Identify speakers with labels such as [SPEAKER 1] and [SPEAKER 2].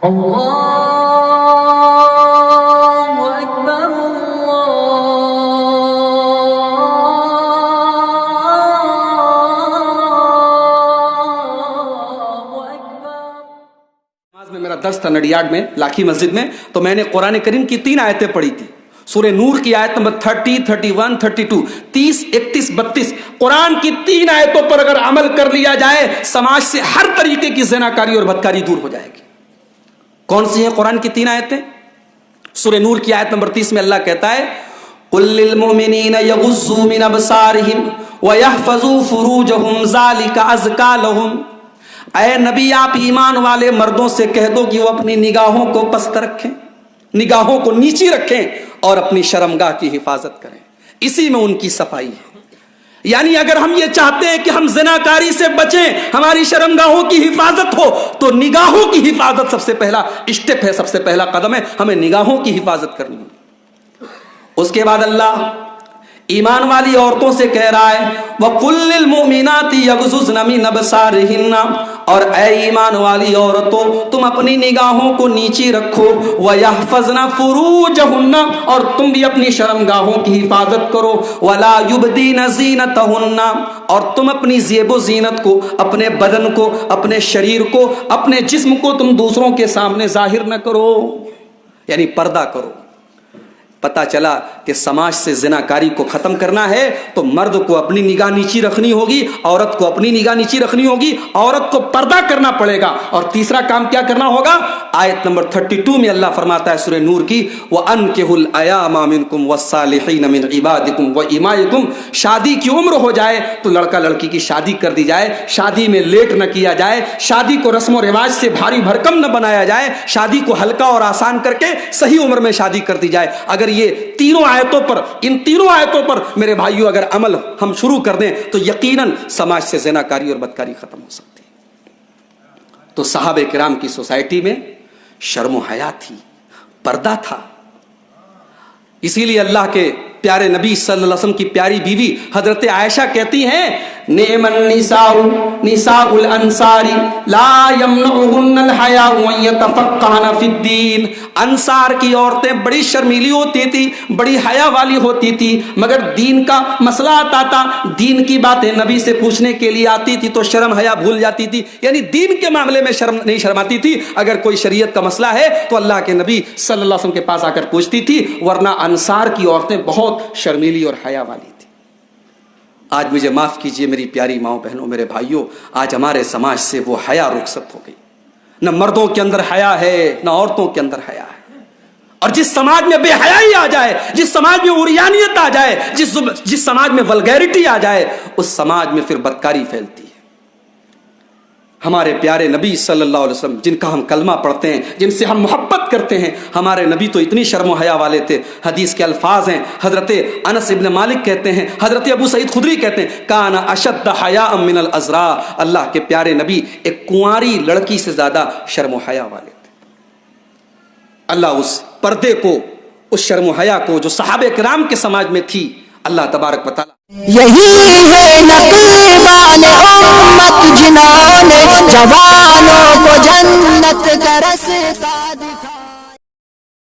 [SPEAKER 1] اللہ اکبر اللہ اکبر۔
[SPEAKER 2] میں میرا درس تھا نڈیاڈ میں لاکھی مسجد میں، تو میں نے قرآن کریم کی 3 آیتیں پڑھی تھی۔ سورہ نور کی آیت نمبر 30، 31، 32، 30، 31، 32 قرآن کی 3 آیتوں پر اگر عمل کر لیا جائے سماج سے ہر طریقے کی زناکاری اور بدکاری دور ہو جائے گی۔ کون سی ہیں قرآن کی 3 آیتیں؟ سورہ نور کی آیت نمبر 30 میں اللہ کہتا ہے قُل لِّلْمُؤْمِنِينَ يَغُضُّوا مِنْ أَبْصَارِهِمْ وَيَحْفَظُوا فُرُوجَهُمْ ذَلِكَ أَزْكَىٰ لَهُمْ۔ اے نبی آپ ایمان والے مردوں سے کہہ دو کہ وہ اپنی نگاہوں کو پست رکھیں، نگاہوں کو نیچی رکھیں اور اپنی شرمگاہ کی حفاظت کریں، اسی میں ان کی صفائی ہے۔ یعنی اگر ہم یہ چاہتے ہیں کہ ہم زناکاری سے بچیں، ہماری شرمگاہوں کی حفاظت ہو، تو نگاہوں کی حفاظت سب سے پہلا اسٹیپ ہے، سب سے پہلا قدم ہے، ہمیں نگاہوں کی حفاظت کرنی ہے۔ اس کے بعد اللہ ایمان والی عورتوں سے کہہ رہا ہے وَقُلْ لِلْمُؤْمِنَاتِ يَغْضُضْنَ مِنْ أَبْصَارِهِنَّ، اور اے ایمان والی عورتوں تم اپنی نگاہوں کو نیچی رکھو، وَيَحْفَظْنَ فُرُوجَهُنَّ، اور تم بھی اپنی شرمگاہوں کی حفاظت کرو، وَلَا يُبْدِينَ زِينَتَهُنَّ، اور تم اپنی زیب و زینت کو، اپنے بدن کو، اپنے شریر کو، اپنے جسم کو تم دوسروں کے سامنے ظاہر نہ کرو، یعنی پردہ کرو۔ پتہ چلا کہ سماج سے زناکاری کو ختم کرنا ہے تو مرد کو اپنی نگاہ نیچی رکھنی ہوگی، عورت کو اپنی نگاہ نیچی رکھنی ہوگی، عورت کو پردہ کرنا پڑے گا۔ اور تیسرا کام کیا کرنا ہوگا؟ آیت نمبر 32 میں اللہ فرماتا ہے سورہ نور کی وَأَنكِحُوا الْأَيَامَ مِنكُمْ وَالصَّالِحِينَ مِنْ عِبَادِكُمْ وَإِمَائِكُمْ، شادی کی عمر ہو جائے تو لڑکا لڑکی کی شادی کر دی جائے، شادی میں لیٹ نہ کیا جائے، شادی کو رسم و رواج سے بھاری بھرکم نہ بنایا جائے، شادی کو ہلکا اور آسان کر کے صحیح عمر میں شادی کر دی جائے۔ اگر یہ تینوں آیتوں پر، ان تینوں آیتوں پر میرے بھائیوں اگر عمل ہم شروع کر دیں تو یقیناً سماج سے زناکاری اور بدکاری ختم ہو سکتی ہے۔ تو صحابہ کرام کی سوسائٹی میں شرم و حیا تھی، پردہ تھا، اسی لیے اللہ کے پیارے نبی صلی اللہ علیہ وسلم کی پیاری بیوی حضرت عائشہ کہتی ہیں نعم النساء نساء الانصار لا يمنعهن الحیاء ان يتفقهن فی الدین۔ انصار کی عورتیں بڑی شرمیلی ہوتی تھی، بڑی حیا والی ہوتی تھی، مگر دین کا مسئلہ آتا تھا، دین کی باتیں نبی سے پوچھنے کے لیے آتی تھی تو شرم حیا بھول جاتی تھی، یعنی دین کے معاملے میں شرم نہیں شرماتی تھی۔ اگر کوئی شریعت کا مسئلہ ہے تو اللہ کے نبی صلی اللہ علیہ وسلم کے پاس آ کر پوچھتی تھی، ورنہ انصار کی عورتیں بہت شرمیلی اور حیا والی تھی۔ آج مجھے معاف کیجئے میری پیاری ماؤں بہنوں میرے بھائیوں، آج ہمارے سماج سے وہ حیا رخصت ہو گئی، نہ مردوں کے اندر حیا ہے نہ عورتوں کے اندر حیا ہے۔ اور جس سماج میں بے حیائی آ جائے، جس سماج میں عریانیت آ جائے، جس سماج میں ولگیرٹی آ جائے، اس سماج میں پھر بدکاری پھیلتی ہے۔ ہمارے پیارے نبی صلی اللہ علیہ وسلم جن کا ہم کلمہ پڑھتے ہیں، جن سے ہم محبت کرتے ہیں، ہمارے نبی تو اتنی شرم و حیا والے تھے۔ حدیث کے الفاظ ہیں، حضرت انس ابن مالک کہتے ہیں، حضرت ابو سعید خدری کہتے ہیں کان اشد حیاء من العذراء، اللہ کے پیارے نبی ایک کنواری لڑکی سے زیادہ شرم و حیا والے تھے۔ اللہ اس پردے کو، اس شرم و حیا کو جو صحابہ کرام کے سماج میں تھی، اللہ تبارک و تعالی
[SPEAKER 3] یہی ہے نقیبان امت جنہوں نے جوانوں کو جنت کا رستہ